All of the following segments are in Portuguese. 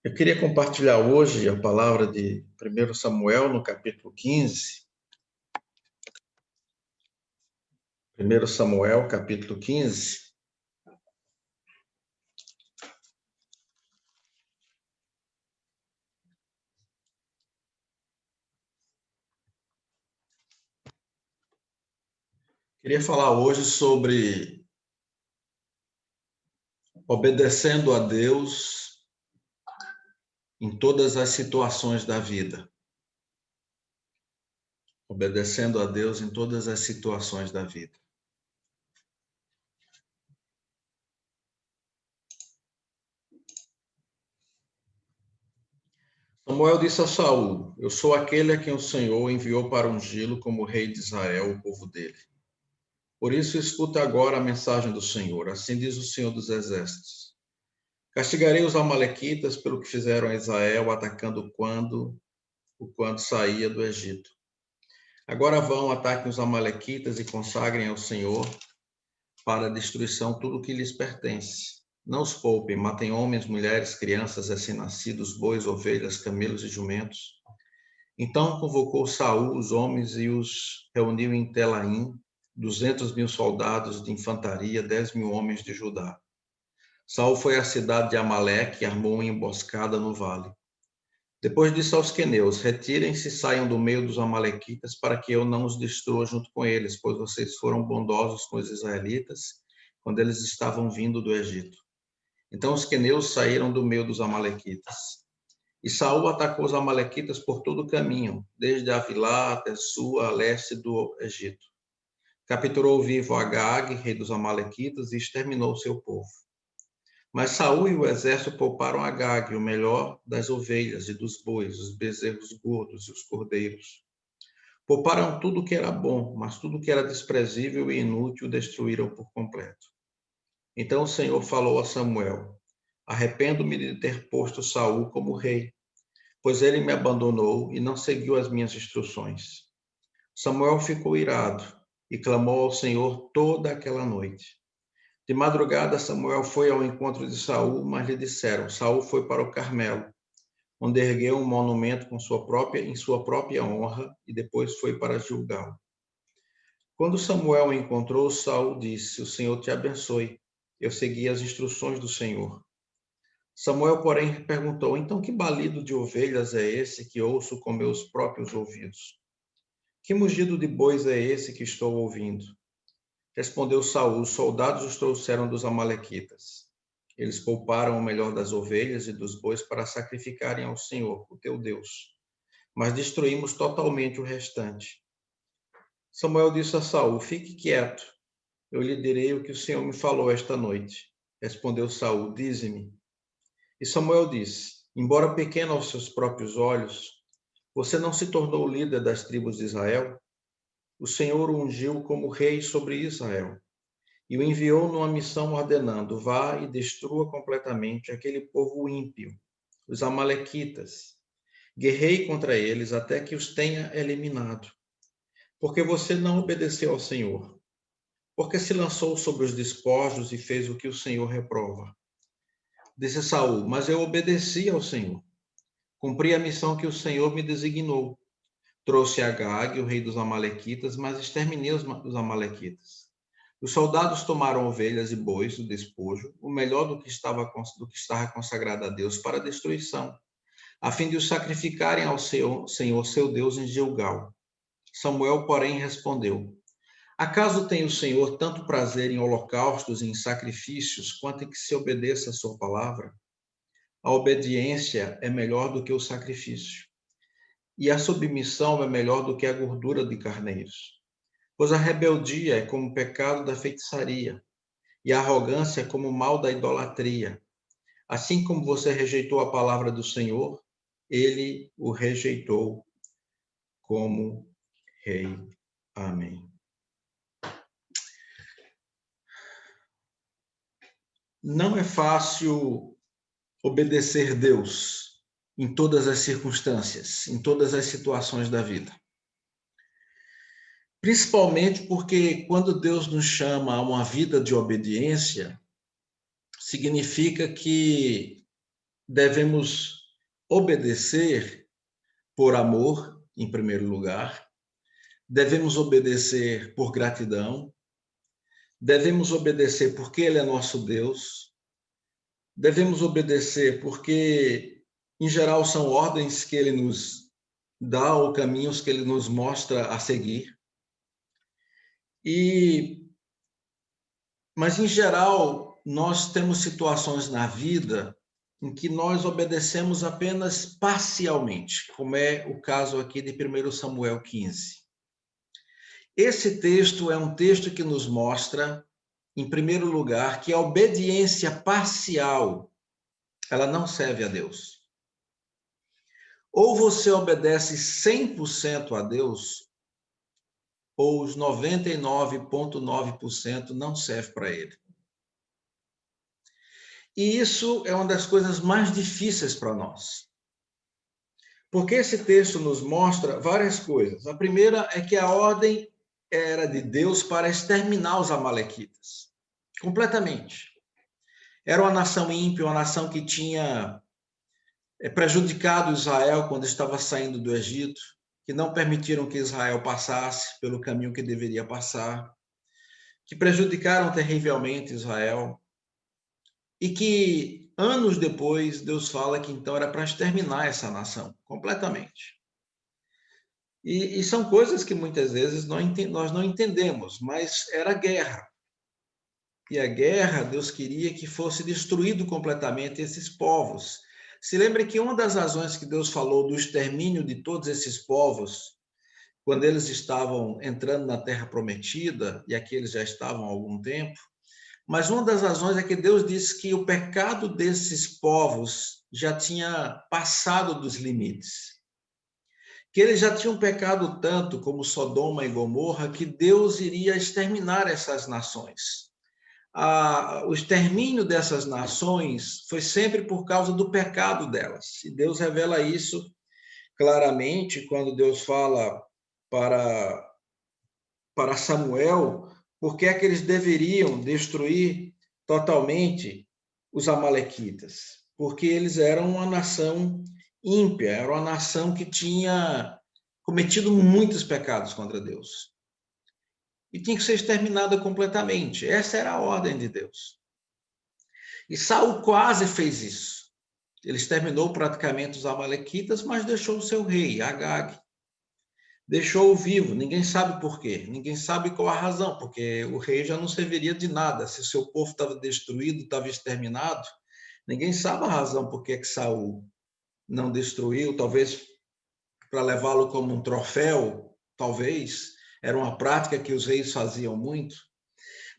Eu queria compartilhar hoje a palavra de 1 Samuel, no capítulo 15. 1 Samuel, capítulo 15. Queria falar hoje sobre obedecendo a Deus em todas as situações da vida. Obedecendo a Deus em todas as situações da vida. Samuel disse a Saul: Eu sou aquele a quem o Senhor enviou para ungí-lo como rei de Israel, o povo dele. Por isso, escuta agora a mensagem do Senhor. Assim diz o Senhor dos Exércitos: Castigarei os amalequitas pelo que fizeram a Israel, atacando quando saía do Egito. Agora vão, ataquem os amalequitas e consagrem ao Senhor para a destruição tudo o que lhes pertence. Não os poupem, matem homens, mulheres, crianças, recém-nascidos, bois, ovelhas, camelos e jumentos. Então convocou Saul os homens e os reuniu em Telaim, 200.000 soldados de infantaria, 10.000 homens de Judá. Saul foi à cidade de Amaleque e armou uma emboscada no vale. Depois disse aos queneus: Retirem-se e saiam do meio dos amalequitas, para que eu não os destrua junto com eles, pois vocês foram bondosos com os israelitas quando eles estavam vindo do Egito. Então os queneus saíram do meio dos amalequitas. E Saul atacou os amalequitas por todo o caminho, desde Avilá até Sua, a leste do Egito. Capturou vivo Agag, rei dos amalequitas, e exterminou seu povo. Mas Saul e o exército pouparam Agag, o melhor das ovelhas e dos bois, os bezerros gordos e os cordeiros. Pouparam tudo que era bom, mas tudo que era desprezível e inútil destruíram por completo. Então o Senhor falou a Samuel: Arrependo-me de ter posto Saul como rei, pois ele me abandonou e não seguiu as minhas instruções. Samuel ficou irado e clamou ao Senhor toda aquela noite. De madrugada, Samuel foi ao encontro de Saul, mas lhe disseram: Saul foi para o Carmelo, onde ergueu um monumento em sua própria honra, e depois foi para Gilgal. Quando Samuel o encontrou, Saul disse: O Senhor te abençoe. Eu segui as instruções do Senhor. Samuel, porém, perguntou: Então que balido de ovelhas é esse que ouço com meus próprios ouvidos? Que mugido de bois é esse que estou ouvindo? Respondeu Saul: Os soldados os trouxeram dos amalequitas. Eles pouparam o melhor das ovelhas e dos bois para sacrificarem ao Senhor, o teu Deus. Mas destruímos totalmente o restante. Samuel disse a Saul: Fique quieto. Eu lhe direi o que o Senhor me falou esta noite. Respondeu Saul: Dize-me. E Samuel disse: Embora pequeno aos seus próprios olhos, você não se tornou líder das tribos de Israel? O Senhor o ungiu como rei sobre Israel e o enviou numa missão ordenando: vá e destrua completamente aquele povo ímpio, os amalequitas. Guerrei contra eles até que os tenha eliminado. Porque você não obedeceu ao Senhor. Porque se lançou sobre os despojos e fez o que o Senhor reprova. Disse Saul: Mas eu obedeci ao Senhor. Cumpri a missão que o Senhor me designou. Trouxe Agag, o rei dos amalequitas, mas exterminei os amalequitas. Os soldados tomaram ovelhas e bois do despojo, o melhor do que estava consagrado a Deus para a destruição, a fim de os sacrificarem ao Senhor, seu Deus, em Gilgal. Samuel, porém, respondeu: Acaso tem o Senhor tanto prazer em holocaustos e em sacrifícios, quanto em que se obedeça a sua palavra? A obediência é melhor do que o sacrifício, e a submissão é melhor do que a gordura de carneiros. Pois a rebeldia é como o pecado da feitiçaria, e a arrogância é como o mal da idolatria. Assim como você rejeitou a palavra do Senhor, ele o rejeitou como rei. Amém. Não é fácil obedecer Deus em todas as circunstâncias, em todas as situações da vida. Principalmente porque quando Deus nos chama a uma vida de obediência, significa que devemos obedecer por amor, em primeiro lugar, devemos obedecer por gratidão, devemos obedecer porque Ele é nosso Deus, devemos obedecer porque, em geral, são ordens que Ele nos dá ou caminhos que Ele nos mostra a seguir. Mas, em geral, nós temos situações na vida em que nós obedecemos apenas parcialmente, como é o caso aqui de 1 Samuel 15. Esse texto é um texto que nos mostra, em primeiro lugar, que a obediência parcial, ela não serve a Deus. Ou você obedece 100% a Deus, ou os 99,9% não serve para Ele. E isso é uma das coisas mais difíceis para nós. Porque esse texto nos mostra várias coisas. A primeira é que a ordem era de Deus para exterminar os amalequitas. Completamente. Era uma nação ímpia, uma nação que tinha prejudicado Israel quando estava saindo do Egito, que não permitiram que Israel passasse pelo caminho que deveria passar, que prejudicaram terrivelmente Israel, e que anos depois Deus fala que então era para exterminar essa nação completamente. E são coisas que muitas vezes nós não entendemos, mas era guerra. E a guerra, Deus queria que fosse destruído completamente esses povos. Se lembre que uma das razões que Deus falou do extermínio de todos esses povos, quando eles estavam entrando na Terra Prometida, e aqui eles já estavam há algum tempo, mas uma das razões é que Deus disse que o pecado desses povos já tinha passado dos limites. Que eles já tinham pecado tanto como Sodoma e Gomorra, que Deus iria exterminar essas nações. O extermínio dessas nações foi sempre por causa do pecado delas. E Deus revela isso claramente quando Deus fala para Samuel porque é que eles deveriam destruir totalmente os amalequitas. Porque eles eram uma nação ímpia, era uma nação que tinha cometido muitos pecados contra Deus. E tinha que ser exterminada completamente. Essa era a ordem de Deus. E Saul quase fez isso. Ele exterminou praticamente os amalequitas, mas deixou o seu rei, Agag. Deixou-o vivo, ninguém sabe por quê, ninguém sabe qual a razão, porque o rei já não serviria de nada. Se o seu povo estava destruído, estava exterminado, ninguém sabe a razão por que Saul não destruiu, talvez para levá-lo como um troféu, talvez, era uma prática que os reis faziam muito.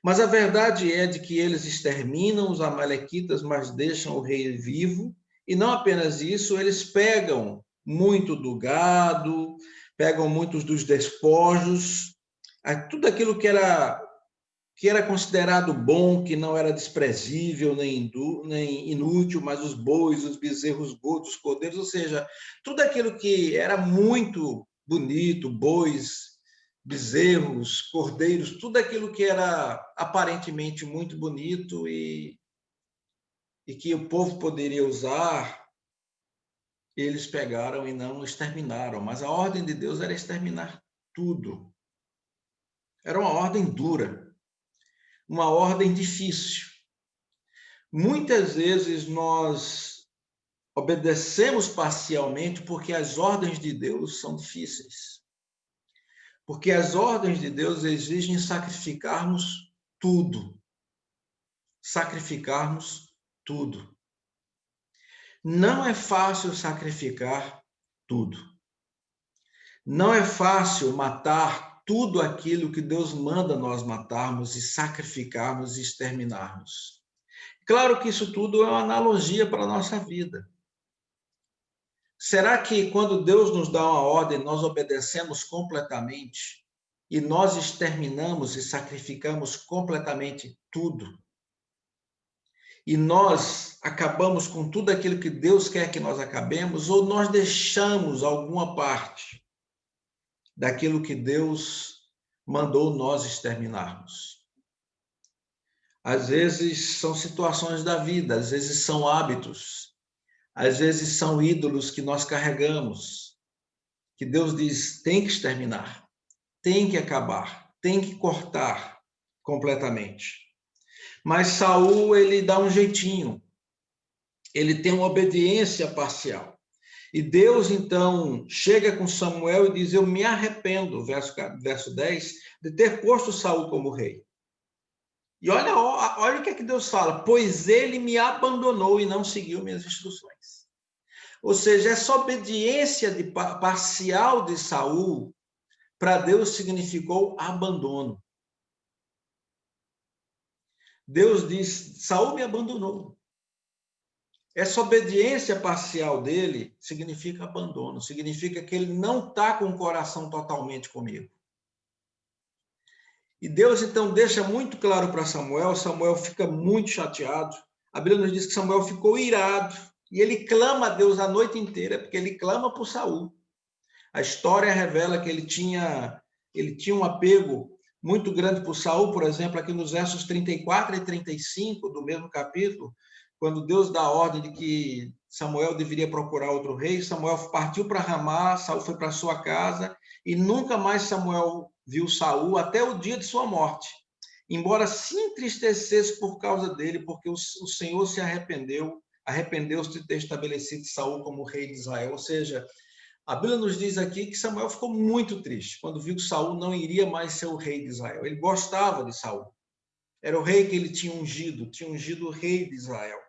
Mas a verdade é de que eles exterminam os amalequitas, mas deixam o rei vivo, e não apenas isso, eles pegam muito do gado, pegam muitos dos despojos, tudo aquilo que era considerado bom, que não era desprezível nem inútil, mas os bois, os bezerros gordos, os cordeiros, ou seja, tudo aquilo que era muito bonito, bois, bezerros, cordeiros, tudo aquilo que era aparentemente muito bonito e que o povo poderia usar, eles pegaram e não exterminaram. Mas a ordem de Deus era exterminar tudo. Era uma ordem dura, uma ordem difícil. Muitas vezes nós obedecemos parcialmente porque as ordens de Deus são difíceis. Porque as ordens de Deus exigem sacrificarmos tudo. Sacrificarmos tudo. Não é fácil sacrificar tudo. Não é fácil matar tudo aquilo que Deus manda nós matarmos e sacrificarmos e exterminarmos. Claro que isso tudo é uma analogia para a nossa vida. Será que quando Deus nos dá uma ordem, nós obedecemos completamente e nós exterminamos e sacrificamos completamente tudo? E nós acabamos com tudo aquilo que Deus quer que nós acabemos, ou nós deixamos alguma parte daquilo que Deus mandou nós exterminarmos? Às vezes são situações da vida, às vezes são hábitos, Às vezes são ídolos que nós carregamos, que Deus diz, tem que exterminar, tem que acabar, tem que cortar completamente. Mas Saul, ele dá um jeitinho, ele tem uma obediência parcial. E Deus, então, chega com Samuel e diz, eu me arrependo, verso 10, de ter posto Saul como rei. E olha o que é que Deus fala, pois ele me abandonou e não seguiu minhas instruções. Ou seja, essa obediência parcial de Saul, para Deus significou abandono. Deus diz, Saul me abandonou. Essa obediência parcial dele significa abandono, significa que ele não está com o coração totalmente comigo. E Deus, então, deixa muito claro para Samuel, Samuel fica muito chateado. A Bíblia nos diz que Samuel ficou irado, e ele clama a Deus a noite inteira, porque ele clama por Saul. A história revela que ele tinha um apego muito grande por Saul, por exemplo, aqui nos versos 34 e 35 do mesmo capítulo, quando Deus dá a ordem de que Samuel deveria procurar outro rei, Samuel partiu para Ramá, Saul foi para sua casa, e nunca mais Samuel viu Saul até o dia de sua morte, embora se entristecesse por causa dele, porque o Senhor se arrependeu-se de ter estabelecido Saul como rei de Israel. Ou seja, a Bíblia nos diz aqui que Samuel ficou muito triste quando viu que Saul não iria mais ser o rei de Israel. Ele gostava de Saul. Era o rei que ele tinha ungido o rei de Israel.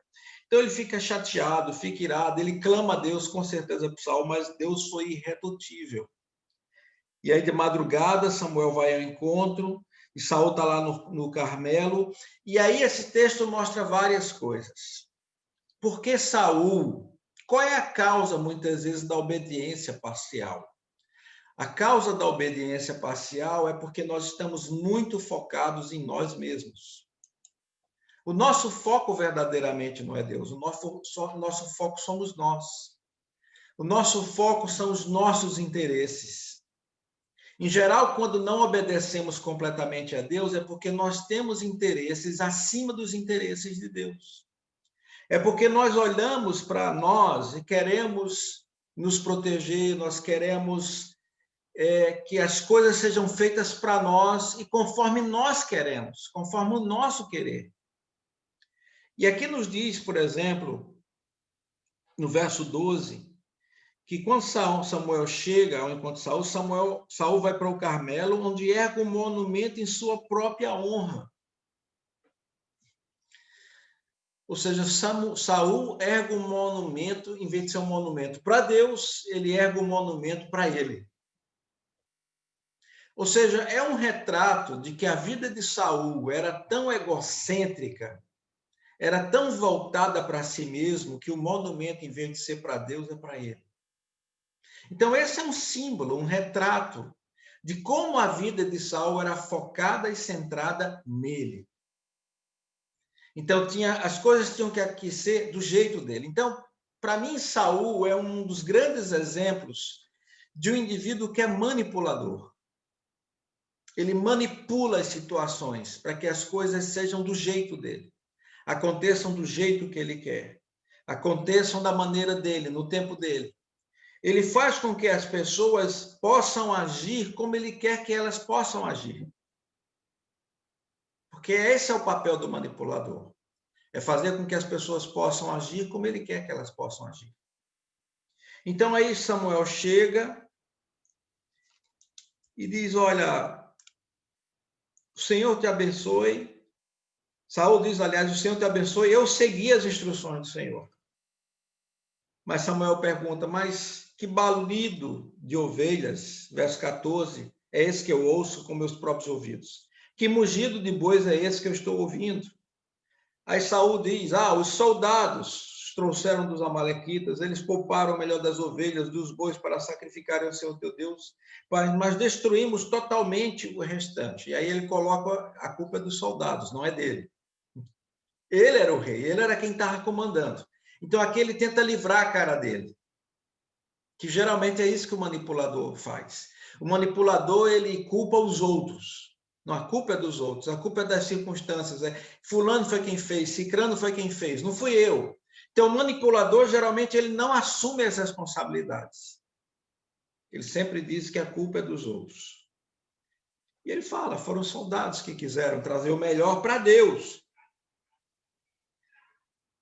Então ele fica chateado, fica irado, ele clama a Deus com certeza por Saul, mas Deus foi irredutível. E aí de madrugada Samuel vai ao encontro, e Saul está lá no Carmelo, e aí esse texto mostra várias coisas. Por que Saul? Qual é a causa, muitas vezes, da obediência parcial? A causa da obediência parcial é porque nós estamos muito focados em nós mesmos. O nosso foco verdadeiramente não é Deus, o nosso foco somos nós. O nosso foco são os nossos interesses. Em geral, quando não obedecemos completamente a Deus, é porque nós temos interesses acima dos interesses de Deus. É porque nós olhamos para nós e queremos nos proteger, nós queremos que as coisas sejam feitas para nós e conforme nós queremos, conforme o nosso querer. E aqui nos diz, por exemplo, no verso 12, que quando Samuel chega ao encontro de Saul vai para o Carmelo, onde ergue um monumento em sua própria honra. Ou seja, Saul ergue um monumento, em vez de ser um monumento para Deus, ele ergue um monumento para ele. Ou seja, é um retrato de que a vida de Saul era tão egocêntrica, era tão voltada para si mesmo, que o monumento, em vez de ser para Deus, é para ele. Então, esse é um símbolo, um retrato de como a vida de Saul era focada e centrada nele. Então, as coisas tinham que ser do jeito dele. Então, para mim, Saul é um dos grandes exemplos de um indivíduo que é manipulador. Ele manipula as situações para que as coisas sejam do jeito dele, aconteçam do jeito que ele quer, aconteçam da maneira dele, no tempo dele. Ele faz com que as pessoas possam agir como ele quer que elas possam agir. Porque esse é o papel do manipulador. É fazer com que as pessoas possam agir como ele quer que elas possam agir. Então aí Samuel chega e diz, olha, o Senhor te abençoe. Saul diz, aliás, o Senhor te abençoe, eu segui as instruções do Senhor. Mas Samuel pergunta, mas que balido de ovelhas, verso 14, é esse que eu ouço com meus próprios ouvidos? Que mugido de bois é esse que eu estou ouvindo? Aí Saul diz, os soldados trouxeram dos amalequitas, eles pouparam o melhor das ovelhas, dos bois para sacrificarem ao Senhor teu Deus, mas destruímos totalmente o restante. E aí ele coloca a culpa dos soldados, não é dele. Ele era o rei, ele era quem estava comandando. Então aqui ele tenta livrar a cara dele, que geralmente é isso que o manipulador faz. O manipulador, ele culpa os outros. Não, a culpa é dos outros, a culpa é das circunstâncias. Fulano foi quem fez, Cicrano foi quem fez, não fui eu. Então, o manipulador, geralmente, ele não assume as responsabilidades. Ele sempre diz que a culpa é dos outros. E ele fala, foram soldados que quiseram trazer o melhor para Deus.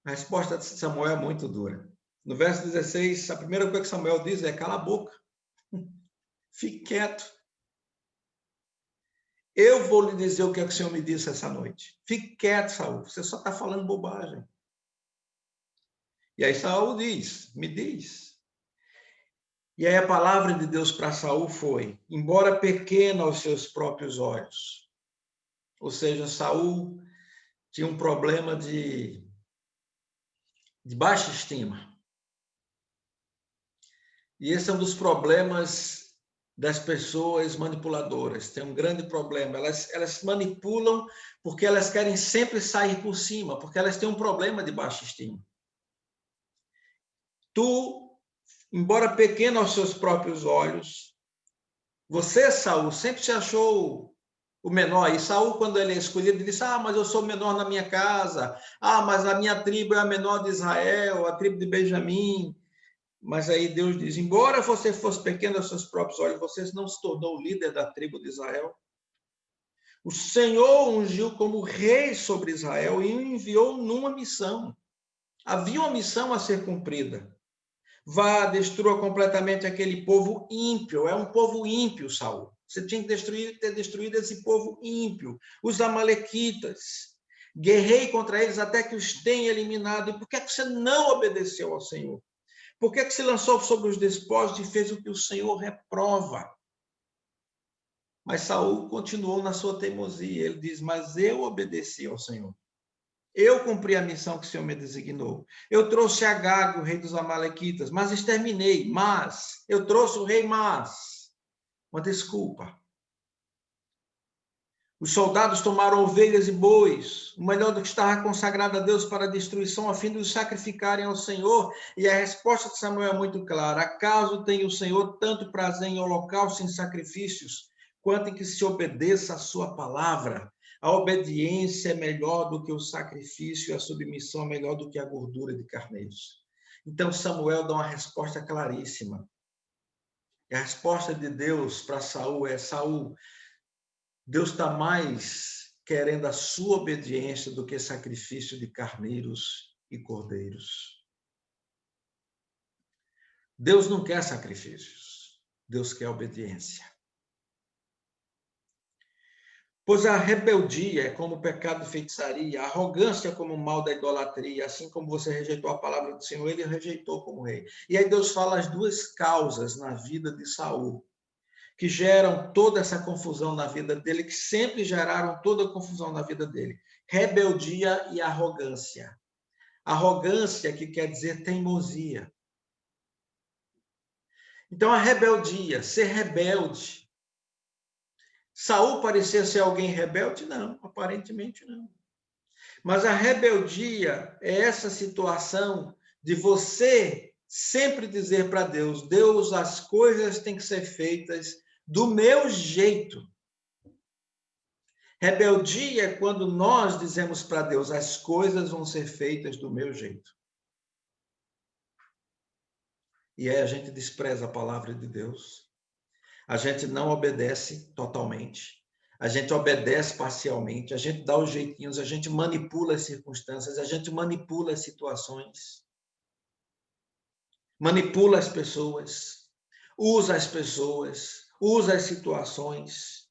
A resposta de Samuel é muito dura. No verso 16, a primeira coisa que Samuel diz é, cala a boca. Fique quieto. Eu vou lhe dizer o que é que o Senhor me disse essa noite. Fique quieto, Saul. Você só está falando bobagem. E aí Saul diz, me diz. E aí a palavra de Deus para Saul foi, embora pequena aos seus próprios olhos. Ou seja, Saul tinha um problema de baixa estima. E esse é um dos problemas das pessoas manipuladoras. Tem um grande problema. Elas manipulam porque elas querem sempre sair por cima, porque elas têm um problema de baixa estima. Tu, embora pequeno aos seus próprios olhos, você, Saul, sempre se achou o menor. E Saul, quando ele é escolhido, ele disse, mas eu sou o menor na minha casa. Mas a minha tribo é a menor de Israel, a tribo de Benjamim. Mas aí Deus diz, embora você fosse pequeno aos seus próprios olhos, você não se tornou o líder da tribo de Israel. O Senhor ungiu como rei sobre Israel e o enviou numa missão. Havia uma missão a ser cumprida. Vá, destrua completamente aquele povo ímpio. É um povo ímpio, Saul. Você tinha que ter destruído esse povo ímpio. Os amalequitas. Guerrei contra eles até que os tenha eliminado. E por que você não obedeceu ao Senhor? Por que se lançou sobre os despojos e fez o que o Senhor reprova? Mas Saul continuou na sua teimosia. Ele diz, mas eu obedeci ao Senhor. Eu cumpri a missão que o Senhor me designou. Eu trouxe Agag, o rei dos amalequitas, mas exterminei. Mas, eu trouxe o rei, mas. Uma desculpa. Os soldados tomaram ovelhas e bois, o melhor do que estava consagrado a Deus para a destruição, a fim de os sacrificarem ao Senhor. E a resposta de Samuel é muito clara. Acaso tem o Senhor tanto prazer em holocaustos e em sacrifícios, quanto em que se obedeça a sua palavra? A obediência é melhor do que o sacrifício e a submissão é melhor do que a gordura de carneiros. Então Samuel dá uma resposta claríssima. E a resposta de Deus para Saul é, Saul, Deus está mais querendo a sua obediência do que sacrifício de carneiros e cordeiros. Deus não quer sacrifícios, Deus quer obediência. Pois a rebeldia é como o pecado de feitiçaria, a arrogância é como o mal da idolatria, assim como você rejeitou a palavra do Senhor, ele rejeitou como rei. E aí Deus fala as duas causas na vida de Saul, que geram toda essa confusão na vida dele, que sempre geraram toda a confusão na vida dele. Rebeldia e arrogância. Arrogância, que quer dizer teimosia. Então, a rebeldia, ser rebelde. Saul parecia ser alguém rebelde? Não, aparentemente não. Mas a rebeldia é essa situação de você sempre dizer para Deus, Deus, as coisas têm que ser feitas do meu jeito. Rebeldia é quando nós dizemos para Deus, as coisas vão ser feitas do meu jeito. E aí a gente despreza a palavra de Deus. A gente não obedece totalmente. A gente obedece parcialmente. A gente dá os jeitinhos, a gente manipula as circunstâncias, a gente manipula as situações. Manipula as pessoas. Usa as pessoas. Usa as situações.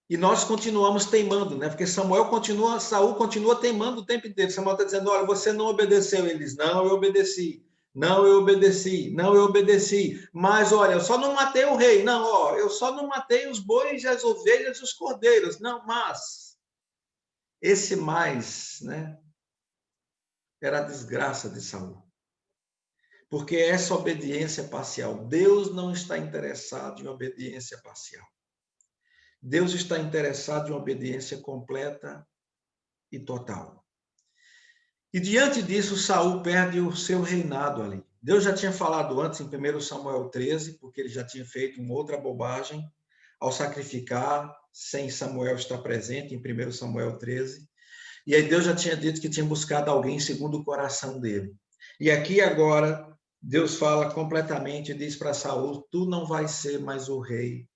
E nós continuamos teimando, né? Porque Saul continua teimando o tempo inteiro. Samuel está dizendo, olha, você não obedeceu. Ele diz, não, eu obedeci. Não, eu obedeci. Não, eu obedeci. Mas, olha, eu só não matei o rei. Não, ó, eu só não matei os bois, as ovelhas e os cordeiros. Não, mas... Esse mais, né? Era a desgraça de Saul. Porque essa obediência parcial, Deus não está interessado em obediência parcial. Deus está interessado em obediência completa e total. E diante disso, Saul perde o seu reinado ali. Deus já tinha falado antes, em 1 Samuel 13, porque ele já tinha feito uma outra bobagem ao sacrificar, sem Samuel estar presente, em 1 Samuel 13. E aí Deus já tinha dito que tinha buscado alguém segundo o coração dele. E aqui agora, Deus fala completamente e diz para Saul: tu não vais ser mais o rei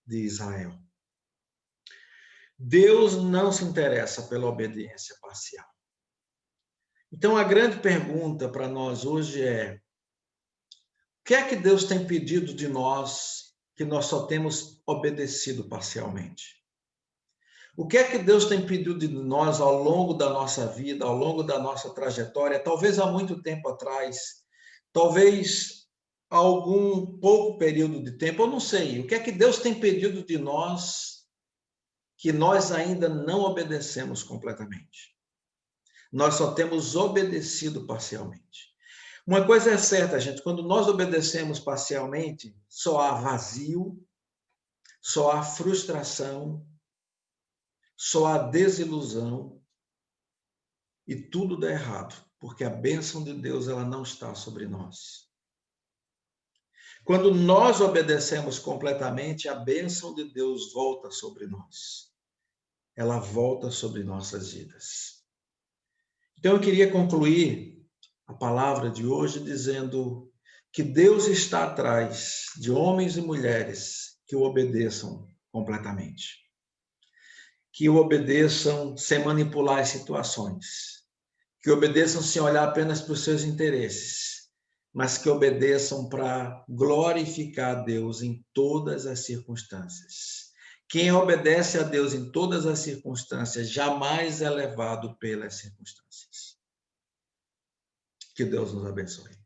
de Israel. Deus não se interessa pela obediência parcial. Então, a grande pergunta para nós hoje é: o que é que Deus tem pedido de nós que nós só temos obedecido parcialmente? O que é que Deus tem pedido de nós ao longo da nossa vida, ao longo da nossa trajetória, talvez há muito tempo atrás, talvez há algum pouco período de tempo, eu não sei. O que é que Deus tem pedido de nós que nós ainda não obedecemos completamente? Nós só temos obedecido parcialmente. Uma coisa é certa, gente, quando nós obedecemos parcialmente, só há vazio, só há frustração, só há desilusão e tudo dá errado, porque a bênção de Deus ela não está sobre nós. Quando nós obedecemos completamente, a bênção de Deus volta sobre nós. Ela volta sobre nossas vidas. Então eu queria concluir a palavra de hoje dizendo que Deus está atrás de homens e mulheres que o obedeçam completamente. Que o obedeçam sem manipular as situações. Que obedeçam sem olhar apenas para os seus interesses, mas que obedeçam para glorificar a Deus em todas as circunstâncias. Quem obedece a Deus em todas as circunstâncias jamais é levado pelas circunstâncias. Que Deus nos abençoe.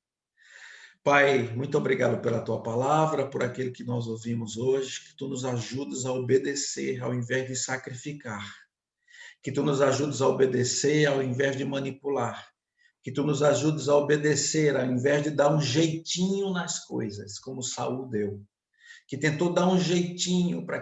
Pai, muito obrigado pela tua palavra, por aquilo que nós ouvimos hoje, que tu nos ajudes a obedecer ao invés de sacrificar, que tu nos ajudes a obedecer ao invés de manipular, que tu nos ajudes a obedecer ao invés de dar um jeitinho nas coisas, como Saul deu, que tentou dar um jeitinho para